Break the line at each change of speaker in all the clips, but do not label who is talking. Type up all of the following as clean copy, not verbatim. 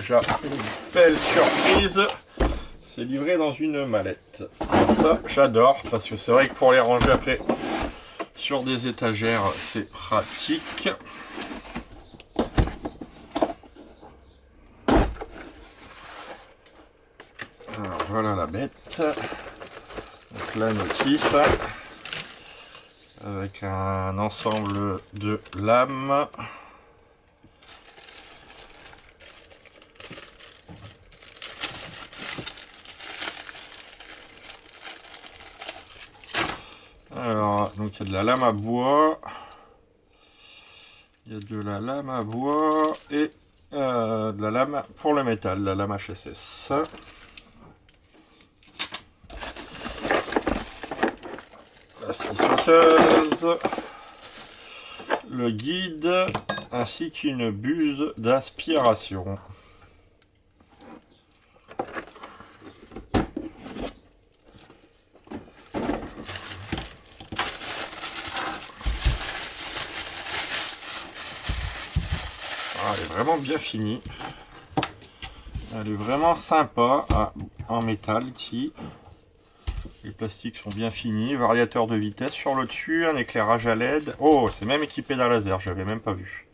déjà une belle surprise. C'est livré dans une mallette. Ça, j'adore, parce que c'est vrai que pour les ranger après sur des étagères, c'est pratique. Alors, voilà la bête. Donc la notice. Avec un ensemble de lames. Alors, donc il y a de la lame à bois. Il y a de la lame à bois et de la lame pour le métal, la lame HSS. La scie sauteuse. Le guide ainsi qu'une buse d'aspiration. Elle est vraiment bien finie. Elle est vraiment sympa en métal ici. Les plastiques sont bien finis. Variateur de vitesse sur le dessus. Un éclairage à LED. Oh, c'est même équipé d'un laser. J'avais même pas vu.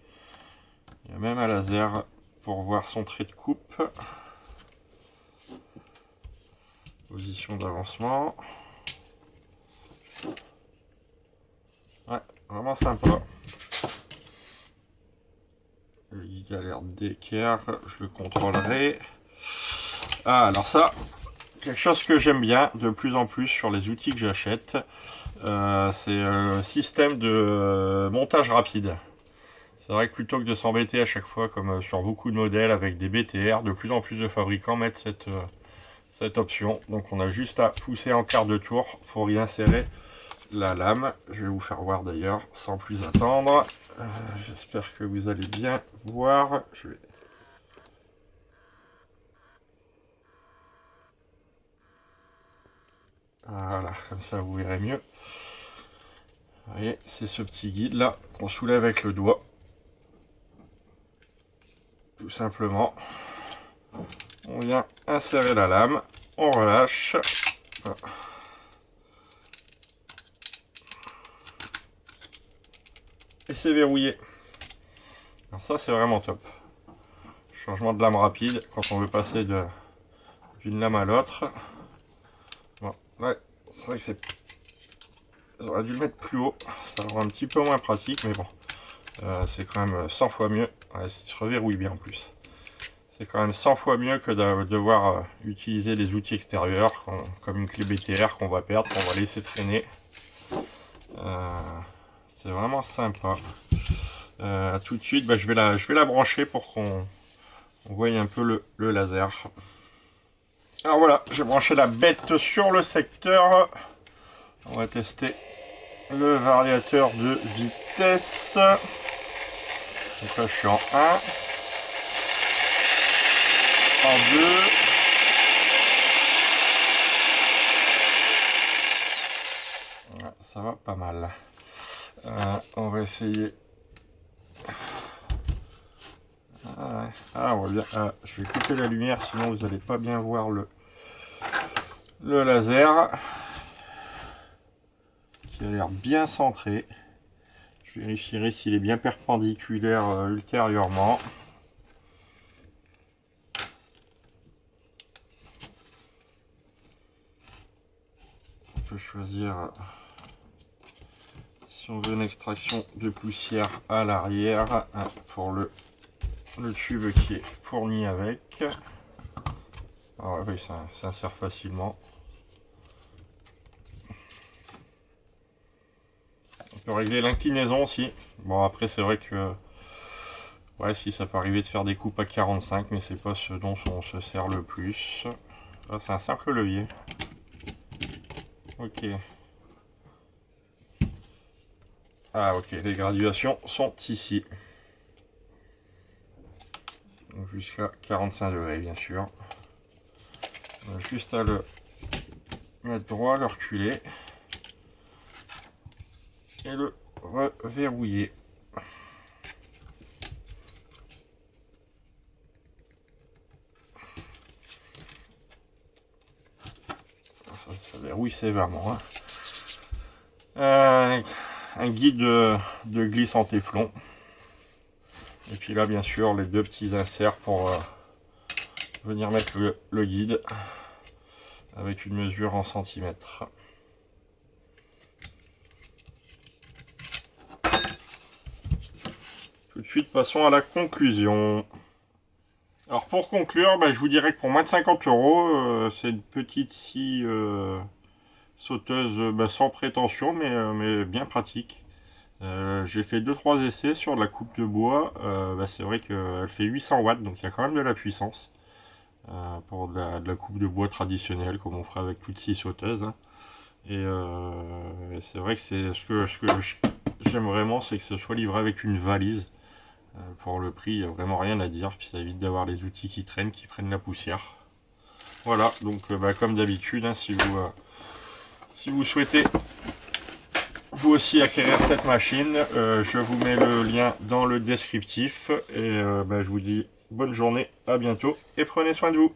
Il y a même un laser pour voir son trait de coupe. Position d'avancement. Ouais, vraiment sympa. Il a l'air d'équerre, je le contrôlerai. Ah, alors ça, quelque chose que j'aime bien de plus en plus sur les outils que j'achète, c'est le système de montage rapide. C'est vrai que plutôt que de s'embêter à chaque fois, comme sur beaucoup de modèles avec des BTR, de plus en plus de fabricants mettent cette option. Donc on a juste à pousser en quart de tour pour y insérer la lame. Je vais vous faire voir d'ailleurs sans plus attendre. J'espère que vous allez bien voir. Voilà, comme ça vous verrez mieux. Vous voyez, c'est ce petit guide là qu'on soulève avec le doigt. Tout simplement. On vient insérer la lame, on relâche. Et c'est verrouillé. Alors ça c'est vraiment top. Changement de lame rapide quand on veut passer d'une lame à l'autre. Bon, ouais, c'est vrai que j'aurais dû le mettre plus haut, ça rend un petit peu moins pratique, mais bon, c'est quand même 100 fois mieux. Ouais, il se reverrouille bien en plus. C'est quand même 100 fois mieux que de devoir utiliser des outils extérieurs, comme une clé BTR qu'on va perdre, qu'on va laisser traîner. C'est vraiment sympa. Tout de suite, je vais la brancher pour qu'on voie un peu le laser. Alors voilà, j'ai branché la bête sur le secteur. On va tester le variateur de vitesse. Donc là, je suis en 1. En 2. Ça va pas mal. On va essayer. On va bien. Je vais couper la lumière, sinon vous n'allez pas bien voir le laser. Qui a l'air bien centré. Je vérifierai s'il est bien perpendiculaire ultérieurement. On peut choisir si on veut une extraction de poussière à l'arrière pour le tube qui est fourni avec. Alors oui, ça insère facilement. On peut régler l'inclinaison aussi. Bon, après c'est vrai que ouais, si ça peut arriver de faire des coupes à 45, mais c'est pas ce dont on se sert le plus. Là, c'est un simple levier. Ok. Ah ok, les graduations sont ici. Jusqu'à 45 degrés bien sûr. On a juste à le mettre droit, le reculer et le reverrouiller. verrouille sévèrement. Un guide de glisse en téflon. Et puis là, bien sûr, les deux petits inserts pour venir mettre le guide avec une mesure en centimètres. Tout de suite, passons à la conclusion. Alors pour conclure, je vous dirais que pour moins de 50 €, c'est une petite scie sauteuse sans prétention, mais bien pratique. J'ai fait 2-3 essais sur de la coupe de bois. C'est vrai qu'elle fait 800 watts, donc il y a quand même de la puissance pour de la coupe de bois traditionnelle, comme on ferait avec toute scie sauteuse. Hein. Et c'est vrai que c'est ce que j'aime vraiment, c'est que ce soit livré avec une valise. Pour le prix, il n'y a vraiment rien à dire, puis ça évite d'avoir les outils qui traînent, qui prennent la poussière. Voilà, donc comme d'habitude, hein, si vous souhaitez vous aussi acquérir cette machine, je vous mets le lien dans le descriptif, et je vous dis bonne journée, à bientôt, et prenez soin de vous.